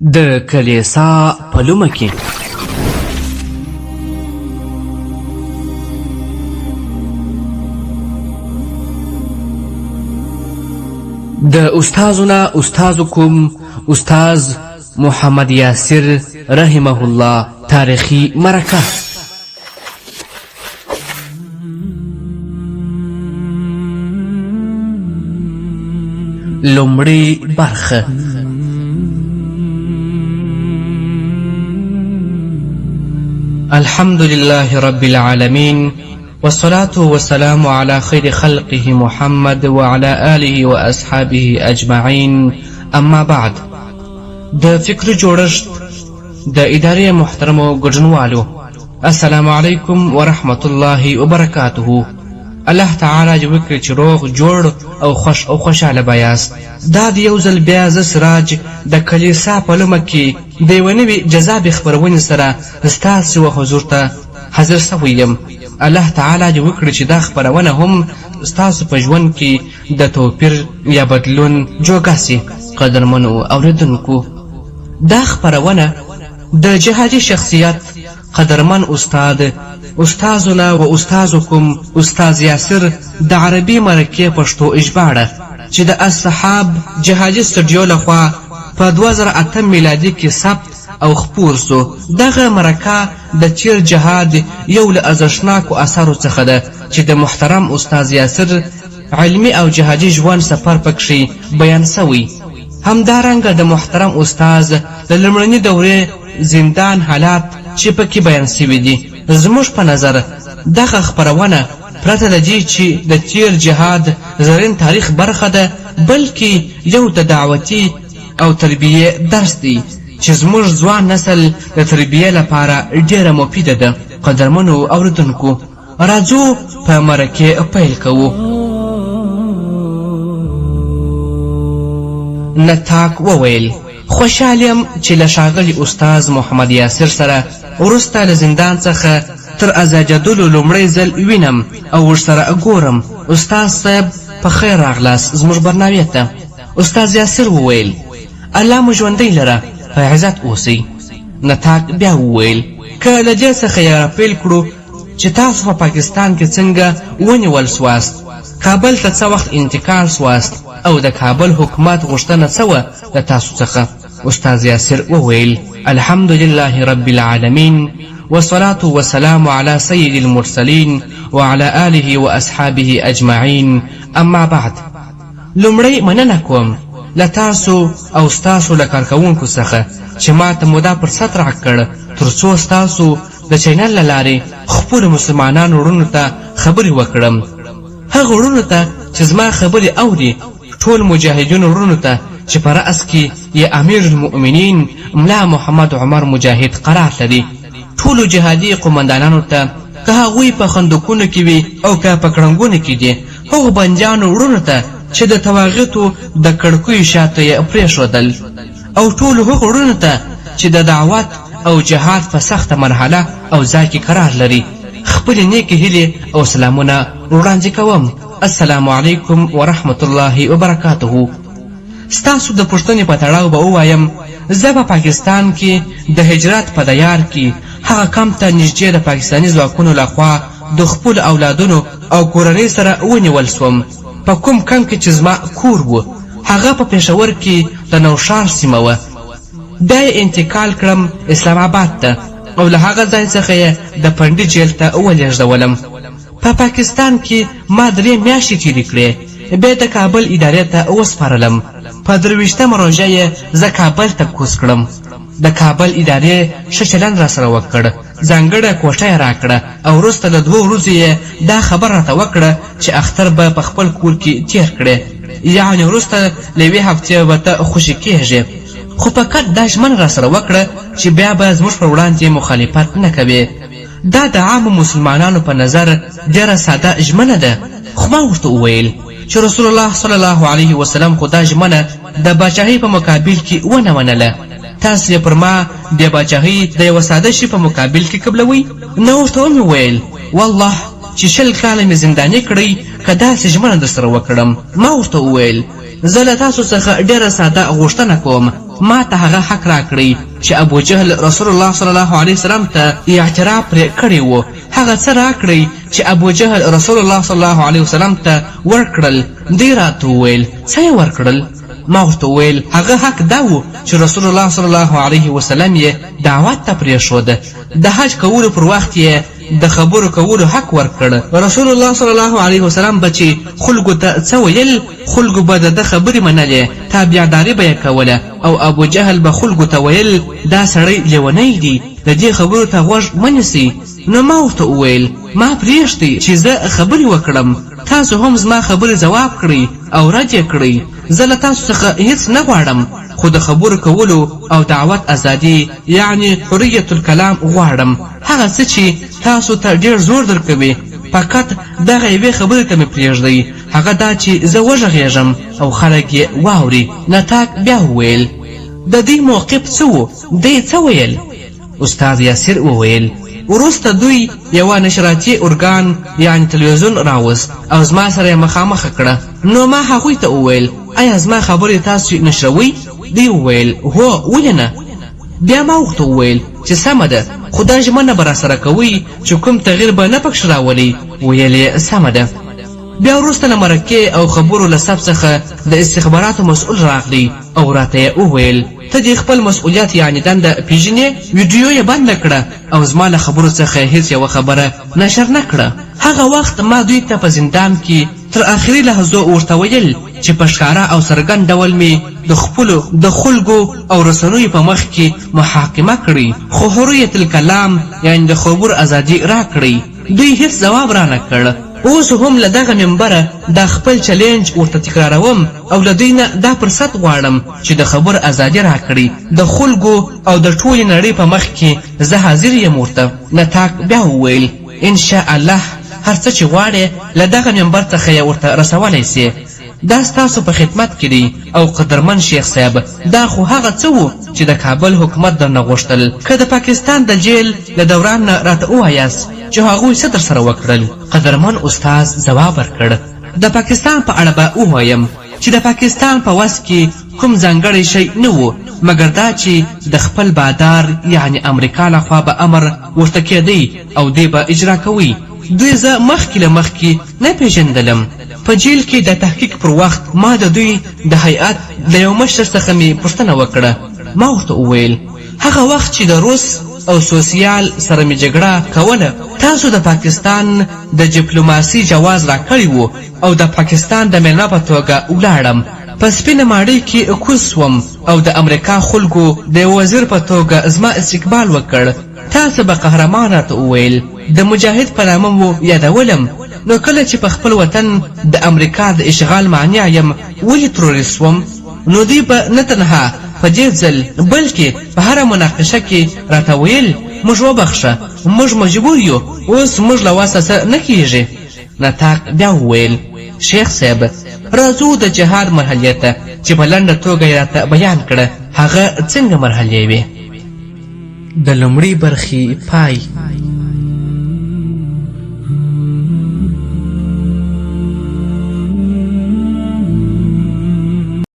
د کلیسا په لومه کې د استازنا استازکم استاز محمد یاسر رحمه الله تاریخی مرکه. لومړی برخه. الحمد لله رب العالمين والصلاة والسلام على خير خلقه محمد وعلى آله وأصحابه أجمعين. أما بعد، د فکر جوړښت د ادارې محترمو ګډونوالو، السلام علیکم ورحمة الله وبرکاته. الله تعالی دې وکړي چې روغ جوړ او خوش او خوشحاله به یاست. دا د یو ځل بیا زه سراج د کلیسا په لومه کې د یوه نوې جذابې خپرونې سره ستاسو حضور ته حاضر سوی یم. الله تعالی دې وکړي چې دا خپرونه هم ستاسو په ژوند کې د توپیر یا بدلون جوګه سي. قدرمنو اوریدونکو، دا خپرونه د جهادي شخصیت قدرمن استاد استازنا و استازکم استاز یاسر د عربي مرکې پښتو اژباړه چې د اصحاب جهادي سټډیو لخوا په 2008 میلادي کې ثبت او خپور سو. دغه مرکه د چیر جهاد یو له ارزښتناکو اثارو څخه ده چې د محترم استاز یاسر علمي او جهادي ژوند سفر پکښې بیان سوی. همدارنګه د محترم استاز د لومړنۍ دورې زندان حالات چې پکې بیان سوي دي. زموږ په نظر دغه خپرونه پرته د دې چې د تیر جهاد زرین تاریخ برخه ده، بلکې یو د دعوتي او تربیه درس دی چې زموږ ځوان نسل د تربیه لپاره ډیره مفیده ده. قدرمنو اوریدونکو، راځو په مرکې پیل کوو. نتاک وویل: خوشحال یم چې له ښاغلي استاز محمد یاسر سره وروسته له زندان څخه تر ازادېدلو لومړی ځل وینم او ورسره ګورم. استاز صاحب په خیر راغلاست زموږ برنامې ته. استاز یاسر وویل: الله مو ژوندی لره، په عزت اوسئ. نتاک بیا وویل: که له دې څخه یې راپیل کړو چې تاسو په پاکستان کې څنګه ونیول سواست، کابل ته څه وخت انتقال سواست او د کابل حکومت غوښتنه څه وه د تاسو څخه؟ استاز یاسر وویل: الحمد لله رب العالمين والصلاة والسلام على سيد المرسلين وعلى آله وأصحابه أجمعين. أما بعد، لومړی مننه کوم له تاسو او ستاسو له کارکوونکو څخه چې ما ته مو دا فرصت راکړ تر څو ستاسو د چینل له لارې خپلو مسلمانانو وروڼو ته خبرې وکړم. هغه وروڼو ته چې زما خبرې اوري، ټول مجاهدینو وروڼو ته چې په رأس کې یې امیر المؤمنین ملا محمد عمر مجاهد قرار لري، ټولو جهادي قومندانانو ته، که هغوی په خندقونو کې وي او که په کړنګونو کې دي، هغو بندیانو وروڼو ته چې د تواغیتو د کړکیو شاته یې پرېښودل، او ټولو هغو وروڼو ته چې د دعوت او جهاد په سخته مرحله او ځای کې قرار لري، خپلې نیکې هیلې او سلامونه وړاندې کوم. السلام علیکم ورحمة الله وبرکاته. ستاسو د پوښتنې په تړاو به ووایم، زه په پاکستان کې د هجرت په دیار کې هغه کم ته نږدې د پاکستاني ځواکونو لخوا د خپلو اولادونو او کورنۍ سره ونیول سوم. په کوم کمپ کې چې زما کور و، هغه په پېښور کې د نوشار سیمه وه. بیا یې انتقال کړم اسلام آباد ته او له هغه ځای څخه یې د پنډي جیل ته ولېږدولم. په پاکستان کې ما 3 میاشتې تېرې کړې. بیا د کابل ادارې ته وسپارلم. په 23 روژه یې زه کابل ته کوز کړم. د کابل ادارې ښه چلند را سره وکړ، ځانګړې کوټه یې راکړه او وروسته له 2 ورځو یې دا خبر راته وکړه چې اختر به په خپل کور کې تېر کړې، یعنې وروسته له 1 هفتې به ته خوشي کېږې. خو فقط دا ژمنه را سره وکړه چې بیا به زموږ پر وړاندې مخالفت نه کوې. دا د عامو مسلمانانو په نظر ډېره ساده ژمنه ده، خو ما ورته وویل چې رسول الله صلی الله علیه وسلم خو دا ژمنه د باچاهۍ په مقابل کې ونه منله. تاسو یې پر ما د باچاهۍ د یوه ساده شي په مقابل کې قبلوئ؟ نو ورته ومې ویل: والله چې 20 کاله مې زنداني کړئ که داسې ژمنه در سره وکړم. ما ورته وویل: زه له تاسو څخه ډېره ساده غوښتنه کوم ما ته هغه حق راکړئ چې ابو جهل رسول الله صلی الله علیه وسلم ته اعتراف پرې کړی و. هغه څه راکړئ چې ابو جهل رسول الله صلی الله علیه وسلم ته ورکړل. دی راته وویل څه یې ورکړل؟ ما ورته وویل هغه حق دا و چې رسول الله صلی الله علیه وسلم یې دعوت ته پرېښود. د حج کولو پر وخت یې د خبرو کولو حق ورکړ. رسول الله صلی الله علیه وسلم به چې خلکو ته څه ویل، خلکو به د ده خبرې منلې، تابعداري به یې کوله. او ابو جهل به خلکو ته ویل دا سړی لیونی دی، د دې خبرو ته غوږ مه نیسئ. نو ما ورته وویل ما پرېږدئ چې زه خبرې وکړم، تاسو هم زما خبرې ځواب کړئ او رد یې کړئ. زه له تاسو څخه هیڅ نه غواړم، خو د خبرو کولو او دعوت ازادي یعنی حریت الکلام غواړم. هغه څه چې تاسو ته ډېر زور درکوي فقط دغه یوې خبرې ته مې پرېږدئ، هغه دا چې زه وږغېږم او خلک یې واوري. نتاک بیا وویل د دې موقف څه و؟ دی څه ویل؟ استاد یاسر وویل وروسته دوی یوه نشراتي ارګان یعنی تلویزیون راوست او زما سره یې مخامخ کړه. نو ما هغوی ته وویل آیا زما خبرې تاسو نشروئ؟ دی وویل هو ولې نه؟ بیا ما ورته وویل چې سمه ده، خو دا ژمنه به راسره کوئ چې کوم تغییر به نه پکښې راولئ. ویل یې سمه ده. بیا وروسته له مرکې او خبرو له سب څخه د استخباراتو مسؤل راغلی او راته یې وویل ته دې خپل مسؤلیت یعنې دنده پېژنې؟ ویډیو یې بنده کړه او زما له خبرو څخه هیڅ یوه خبره نشر نه کړه. هغه وخت ما دوی ته په زندان کې تر آخري لحظو ورته ویل چې په ښکاره او څرګند ډول مې د خپلو د خلکو او رسنیو په مخ کې محاکمه کړي، خو حریت الکلام یعنې د خبرو ازادي راکړئ. دوی هیڅ ځواب رانه کړ. اوس هم له دغه منبره دا خپل چلنج ورته تکراروم او له دوی نه دا فرصت غواړم چې د خبر ازادي راکړي. د خلکو او د ټولې نړۍ په مخ کې زه حاضر یم ورته. نتاک بیا وویل انشاء الله هر څه چې غواړې له دغه منبر څخه یې ورته رسولی سي. دا ستاسو په خدمت کې دی او قدرمن شیخ صاحب دا خو هغه څه و چې د کابل حکومت درنه غوښتل. که د پاکستان د جیل له دوران نه راته ووایاست چې هغوی څه در سره وکړل؟ قدرمن استاز ځواب ورکړ د پاکستان په اړه به ووایم چې د پاکستان په وس کې کوم ځانګړی شی نه و مګر دا چې د خپل بادار یعنی امریکا لخوا به امر ورته کېدی او دی به اجرا کوي. دوی زه مخکې له مخکې نه پېژندلم. په جیل کې د تحقیق پر وخت ما د دوی د هیئت د یو مشر څخه مې پوښتنه وکړه. ما ورته وویل هغه وخت چې د روس او سوسیال سره مې جګړه کوله تاسو د پاکستان د ډیپلوماسي جواز راکړی و او د پاکستان د میلمه په توګه ولاړم. په سپینه ماڼۍ کې کوز سوم او د امریکا خلکو د یو وزیر په توګه زما استقبال وکړ. تاسو به قهرمان راته وویل د مجاهد په نامه مو یادولم. نو کله چې په خپل وطن د امریکا د اشغال معنی یم ولې تروریست وم؟ نو دوی به نه تنها په دې ځل بلکې په هره مناقشه کې راته ویل موږ وبخښه، موږ مجبور یو، اوس موږ له وسه څه نه کیږي. نتاک بیا وویل شیخ صاحب راځو د جهاد مرحلې ته چې په لنډه توګه یې راته بیان کړه هغه څنګه مرحلې وې. د لومړۍ برخې پای.